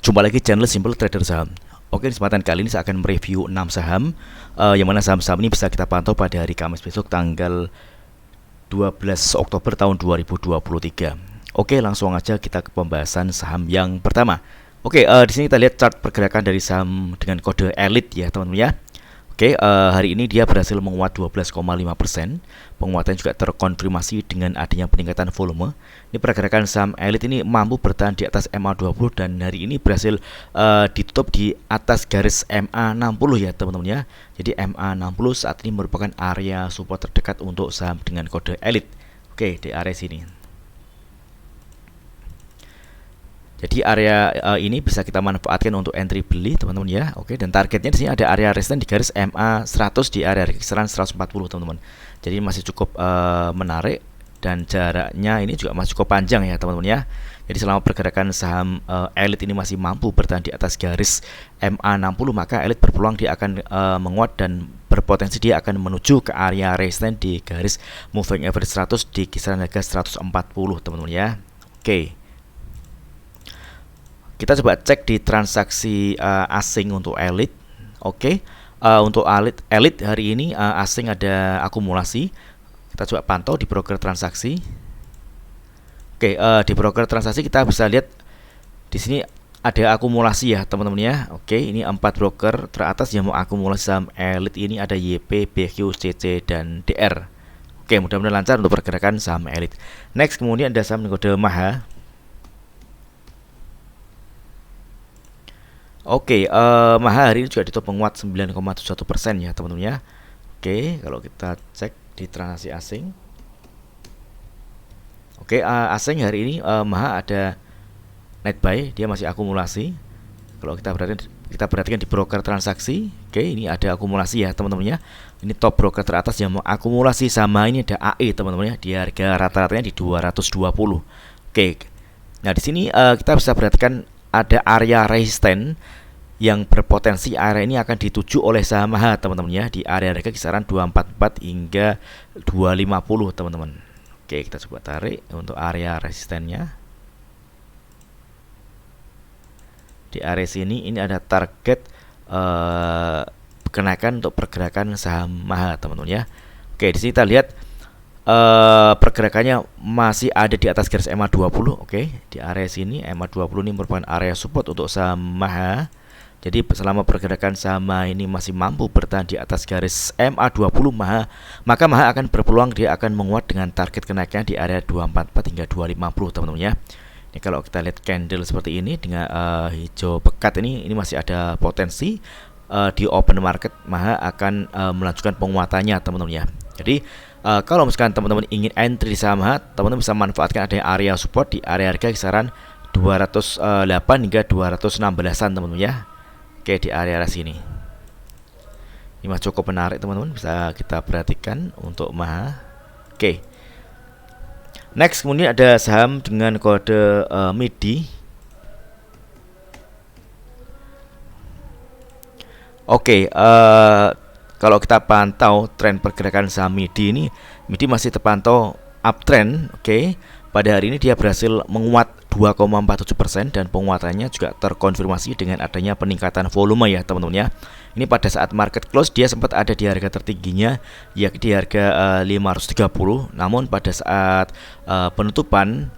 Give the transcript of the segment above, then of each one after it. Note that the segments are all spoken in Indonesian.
Jumpa lagi channel Simple Trader Saham. Oke, di kesempatan kali ini saya akan mereview 6 saham yang mana saham-saham ini bisa kita pantau pada hari Kamis besok tanggal 12 Oktober tahun 2023. Oke, langsung aja kita ke pembahasan saham yang pertama. Oke, di sini kita lihat chart pergerakan dari saham dengan kode elite ya, teman-teman ya. Oke, hari ini dia berhasil menguat 12,5%. Penguatan juga terkonfirmasi dengan adanya peningkatan volume. Ini pergerakan saham elit ini mampu bertahan di atas MA20 dan hari ini berhasil ditutup di atas garis MA60 ya, teman-teman ya. Jadi MA60 saat ini merupakan area support terdekat untuk saham dengan kode elit. Oke, di area sini. Jadi area ini bisa kita manfaatkan untuk entry beli, teman-teman ya. Oke, dan targetnya di sini ada area resistance di garis MA 100 di area kisaran 140, teman-teman. Jadi masih cukup menarik dan jaraknya ini juga masih cukup panjang ya, teman-teman ya. Jadi selama pergerakan saham elit ini masih mampu bertahan di atas garis MA 60, maka elit berpeluang dia akan menguat dan berpotensi dia akan menuju ke area resistance di garis moving average 100 di kisaran harga 140, teman-teman ya. Oke. Kita coba cek di transaksi asing untuk elit. Oke, untuk elit hari ini asing ada akumulasi. Kita coba pantau di broker transaksi. Oke, di broker transaksi kita bisa lihat di sini ada akumulasi ya, teman-teman ya. Oke, ini 4 broker teratas yang mau akumulasi saham elit ini ada YP, BQ, CC, dan DR. Oke, mudah-mudahan lancar untuk pergerakan saham elit. Next, kemudian ada saham kode MAHA. Oke, MAHA hari ini juga ditutup menguat 9,71% ya, teman-teman ya. Oke, kalau kita cek di transaksi asing. Oke, asing hari ini MAHA ada net buy, dia masih akumulasi. Kalau kita perhatikan di broker transaksi, oke, ini ada akumulasi ya, teman-teman ya. Ini top broker teratas yang mau akumulasi sama ini ada AE, teman-teman ya. Di harga rata-ratanya di 220. Oke. Nah, di sini kita bisa perhatikan ada area resisten yang berpotensi area ini akan dituju oleh saham MAHA, teman-teman ya, di area harga kisaran 244 hingga 250, teman-teman. Oke, kita coba tarik untuk area resistennya. Di area sini ini ada target kenaikan untuk pergerakan saham MAHA, teman-teman ya. Oke, di sini kita lihat pergerakannya masih ada di atas garis MA20. Oke, di area sini MA20 ini merupakan area support untuk saham MAHA. Jadi selama pergerakan saham MAHA ini masih mampu bertahan di atas garis MA20 MAHA, maka MAHA akan berpeluang dia akan menguat dengan target kenaikannya di area 244 hingga 250, teman-teman ya. Ini kalau kita lihat candle seperti ini dengan hijau pekat ini masih ada potensi di open market MAHA akan melanjutkan penguatannya, teman-teman ya. Jadi kalau misalkan teman-teman ingin entry di saham MAHA, teman-teman bisa manfaatkan adanya area support di area harga kisaran 208 hingga 216-an, teman-teman ya. Oke, di area sini. Ini masih cukup menarik, teman-teman, bisa kita perhatikan untuk MAHA. Oke. Next, kemudian ada saham dengan kode MIDI. Oke, kalau kita pantau tren pergerakan saham MIDI masih terpantau uptrend. Oke, pada hari ini dia berhasil menguat 2,47% dan penguatannya juga terkonfirmasi dengan adanya peningkatan volume ya, teman-teman ya. Ini pada saat market close dia sempat ada di harga tertingginya yakni di harga 530, namun pada saat penutupan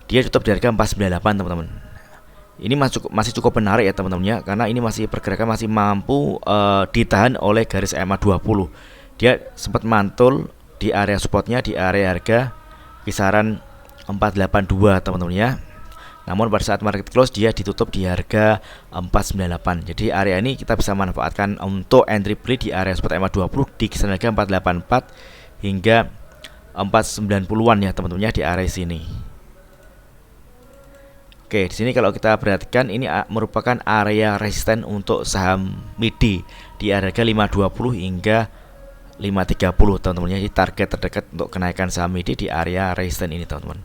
dia tutup di harga 498, teman-teman. Ini masih cukup menarik ya, teman-teman ya, karena ini pergerakan masih mampu ditahan oleh garis MA20. Dia sempat mantul di area supportnya di area harga kisaran 482, teman-teman ya. Namun pada saat market close dia ditutup di harga 498. Jadi area ini kita bisa manfaatkan untuk entry beli di area support MA20 di kisaran harga 484 hingga 490-an ya, teman-teman ya, di area sini. Oke, di sini kalau kita perhatikan ini merupakan area resisten untuk saham MIDI di harga 520 hingga 530, teman-teman ya. Jadi target terdekat untuk kenaikan saham MIDI di area resisten ini, teman-teman.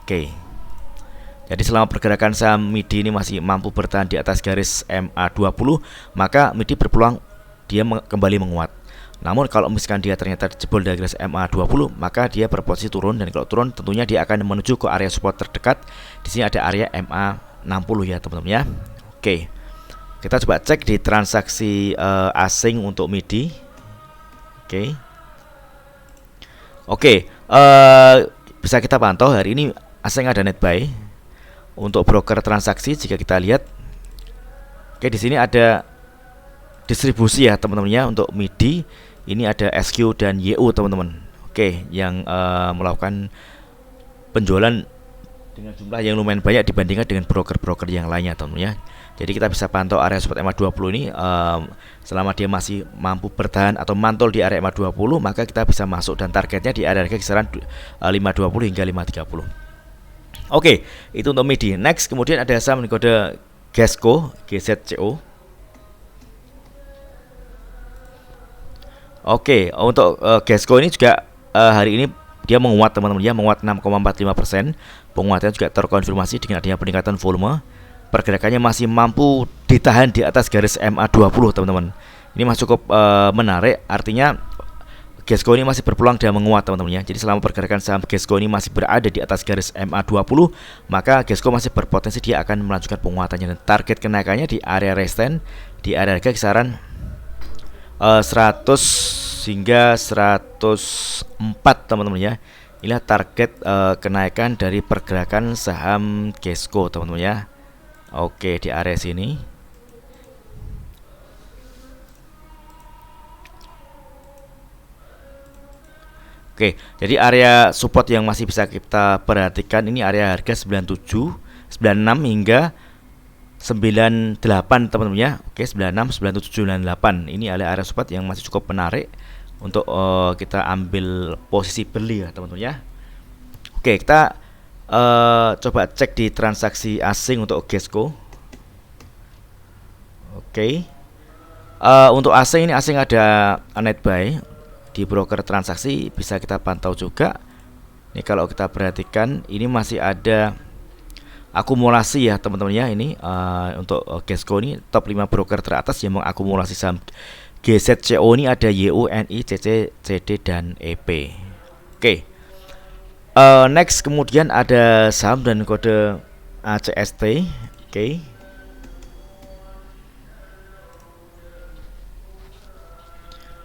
Oke. Jadi selama pergerakan saham MIDI ini masih mampu bertahan di atas garis MA20, maka MIDI berpeluang dia kembali menguat. Namun kalau misalkan dia ternyata jebol dari garis MA20, maka dia berposisi turun, dan kalau turun tentunya dia akan menuju ke area support terdekat. Di sini ada area MA 60 ya teman-teman ya. Oke, kita coba cek di transaksi asing untuk MIDI. Oke, bisa kita pantau hari ini asing ada net buy untuk broker transaksi. Jika kita lihat, oke, di sini ada distribusi ya teman-teman ya untuk MIDI. Ini ada SQ dan YU teman-teman. Oke, yang melakukan penjualan dengan jumlah yang lumayan banyak dibandingkan dengan broker-broker yang lainnya teman-teman ya. Jadi kita bisa pantau area support MA20 ini, selama dia masih mampu bertahan atau mantul di area MA20, maka kita bisa masuk dan targetnya di area harga kisaran 520 hingga 530. Oke, itu untuk MIDI. Next, kemudian ada saham kode GESCO, GZCO. Oke, untuk GESCO ini juga hari ini dia menguat teman-teman ya, menguat 6,45%. Penguatannya juga terkonfirmasi dengan adanya peningkatan volume. Pergerakannya masih mampu ditahan di atas garis MA20 teman-teman. Ini masih cukup menarik, artinya GESCO ini masih berpeluang dia menguat teman-teman ya. Jadi selama pergerakan saham GESCO ini masih berada di atas garis MA20, maka GESCO masih berpotensi dia akan melanjutkan penguatannya, dan target kenaikannya di area resistance di area harga kisaran 100 hingga 104 teman-teman ya. Inilah target kenaikan dari pergerakan saham GESCO teman-teman ya. Oke, di area sini. Oke, jadi area support yang masih bisa kita perhatikan ini area harga 97, 96 hingga 98 teman-teman ya. Oke, 96, 97, 98. Ini area support yang masih cukup menarik untuk kita ambil posisi beli ya teman-teman ya. Oke, kita coba cek di transaksi asing untuk GESCO. Oke, untuk asing ini asing ada net buy di broker transaksi, bisa kita pantau juga. Ini kalau kita perhatikan ini masih ada akumulasi ya teman-teman ya. Ini untuk GESCO ini top 5 broker teratas yang mengakumulasi saham GZCO ini ada YU, NI, CC, CD dan EP. Oke. Next kemudian ada saham dan kode ACST.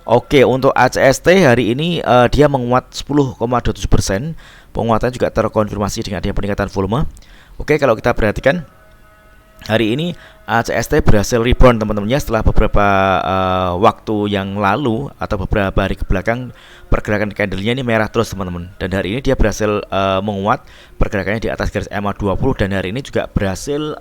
Oke, untuk ACST hari ini dia menguat 10,27%. Penguatan juga terkonfirmasi dengan adanya peningkatan volume. Oke, kalau kita perhatikan hari ini ACST berhasil rebound teman-teman ya, setelah beberapa waktu yang lalu atau beberapa hari ke belakang pergerakan candlenya ini merah terus teman-teman, dan hari ini dia berhasil menguat, pergerakannya di atas garis MA20, dan hari ini juga berhasil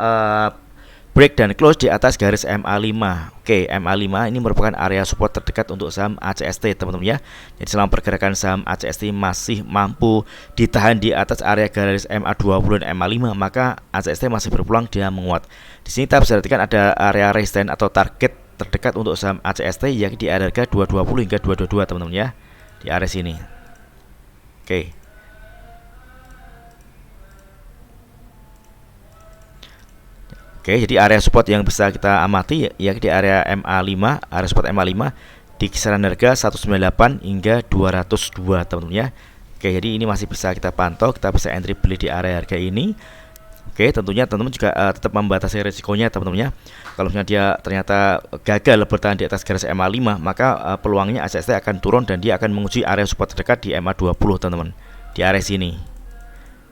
break dan close di atas garis MA5. Oke, MA5 ini merupakan area support terdekat untuk saham ACST teman-teman ya. Jadi selama pergerakan saham ACST masih mampu ditahan di atas area garis MA20 dan MA5, maka ACST masih berpeluang dia menguat. Di sini kita bisa perhatikan ada area resistance atau target terdekat untuk saham ACST yakni di area harga 220 hingga 222 teman-teman ya. Di area sini. Oke. Oke, jadi area support yang bisa kita amati ya di area MA5, area support MA5 di kisaran harga 198 hingga 202 teman-teman ya. Oke, jadi ini masih bisa kita pantau, kita bisa entry beli di area harga ini. Oke, tentunya teman-teman juga tetap membatasi risikonya teman-teman ya. Kalau misalnya dia ternyata gagal bertahan di atas garis MA5, maka peluangnya ACST akan turun dan dia akan menguji area support terdekat di MA20 teman-teman, di area sini.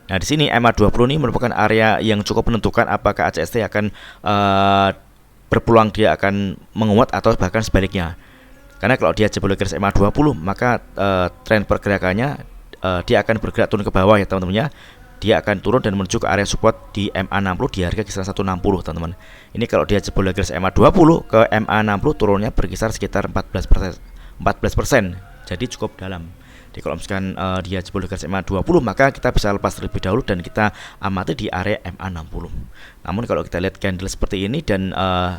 Nah, di sini MA20 ini merupakan area yang cukup menentukan apakah ACST akan berpeluang dia akan menguat atau bahkan sebaliknya. Karena kalau dia jebol garis MA20, maka tren pergerakannya dia akan bergerak turun ke bawah ya teman-teman ya. Dia akan turun dan menuju ke area support di MA60 di harga kisaran 160 teman-teman. Ini kalau dia jebol garis MA20 ke MA60 turunnya berkisar sekitar 14%. Jadi cukup dalam. Jadi kalau misalkan dia jebol garis MA20, maka kita bisa lepas terlebih dahulu dan kita amati di area MA60. Namun kalau kita lihat candle seperti ini dan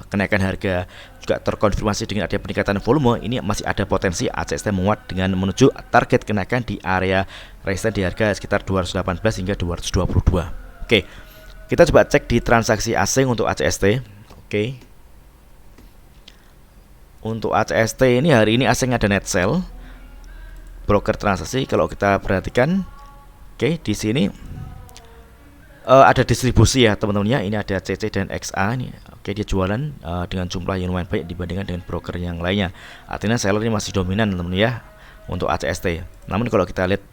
kenaikan harga juga terkonfirmasi dengan adanya peningkatan volume, ini masih ada potensi ACST menguat dengan menuju target kenaikan di area resistance di harga sekitar 218 hingga 222. Oke, kita coba cek di transaksi asing untuk ACST. Oke, untuk ACST ini hari ini asing ada net sell. Broker transaksi kalau kita perhatikan, oke, di sini ada distribusi ya teman-teman ya. Ini ada CC dan XA ini. Oke, dia jualan dengan jumlah yang lumayan baik dibandingkan dengan broker yang lainnya. Artinya seller ini masih dominan teman-teman ya untuk ACST. Namun kalau kita lihat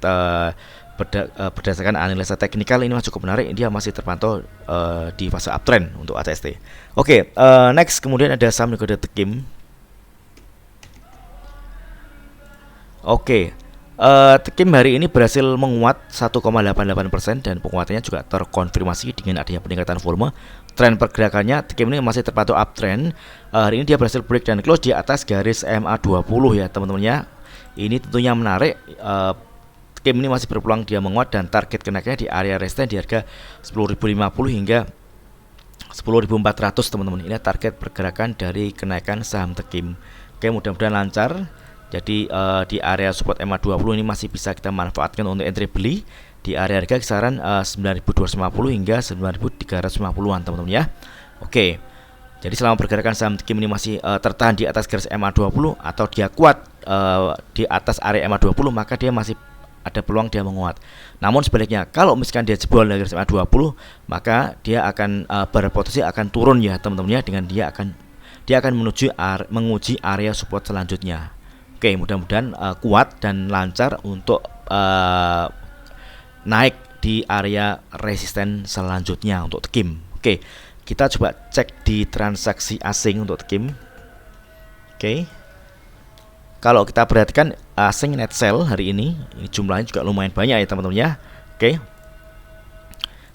berdasarkan analisa teknikal ini masih cukup menarik. Dia masih terpantau di fase uptrend untuk ACST. Oke, next kemudian ada saham kode Tekim. Oke, Tekim hari ini berhasil menguat 1,88% dan penguatannya juga terkonfirmasi dengan adanya peningkatan volume. Tren pergerakannya Tekim ini masih terpantau uptrend. Hari ini dia berhasil break dan close di atas garis MA20 ya teman-teman ya. Ini tentunya menarik. Tekim ini masih berpeluang dia menguat dan target kenaikannya di area resistance di harga 10.050 hingga 10.400 teman-teman. Ini target pergerakan dari kenaikan saham Tekim. Oke, mudah-mudahan lancar. Jadi di area support MA20 ini masih bisa kita manfaatkan untuk entry beli di area harga kisaran 9.250 hingga 9.350-an teman-teman ya. Oke. Jadi selama pergerakan saham Tekim ini masih tertahan di atas garis MA20 atau dia kuat di atas area MA20, maka dia masih ada peluang dia menguat. Namun sebaliknya, kalau misalkan dia jebol dari garis MA20, maka dia akan berpotensi akan turun ya teman-teman ya, dengan dia akan menguji area support selanjutnya. Oke, mudah-mudahan kuat dan lancar untuk naik di area resisten selanjutnya untuk Tekim. Oke, kita coba cek di transaksi asing untuk Tekim. Oke, kalau kita perhatikan asing net sell hari ini jumlahnya juga lumayan banyak ya teman-teman ya. Oke,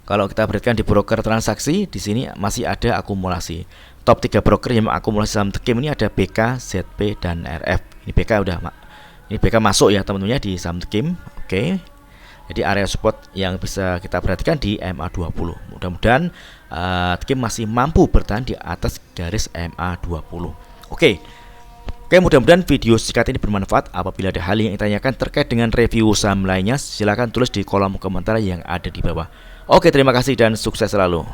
kalau kita perhatikan di broker transaksi di sini masih ada akumulasi. Top 3 broker yang mengakumulasi saham Tekim ini ada BK, ZP, dan RF. Ini BK masuk ya teman-teman ya di saham Tekim. Oke. Jadi area support yang bisa kita perhatikan di MA20. Mudah-mudahan Tekim masih mampu bertahan di atas garis MA20. Oke, mudah-mudahan video singkat ini bermanfaat. Apabila ada hal yang ingin tanyakan terkait dengan review saham lainnya, silakan tulis di kolom komentar yang ada di bawah. Oke, terima kasih dan sukses selalu.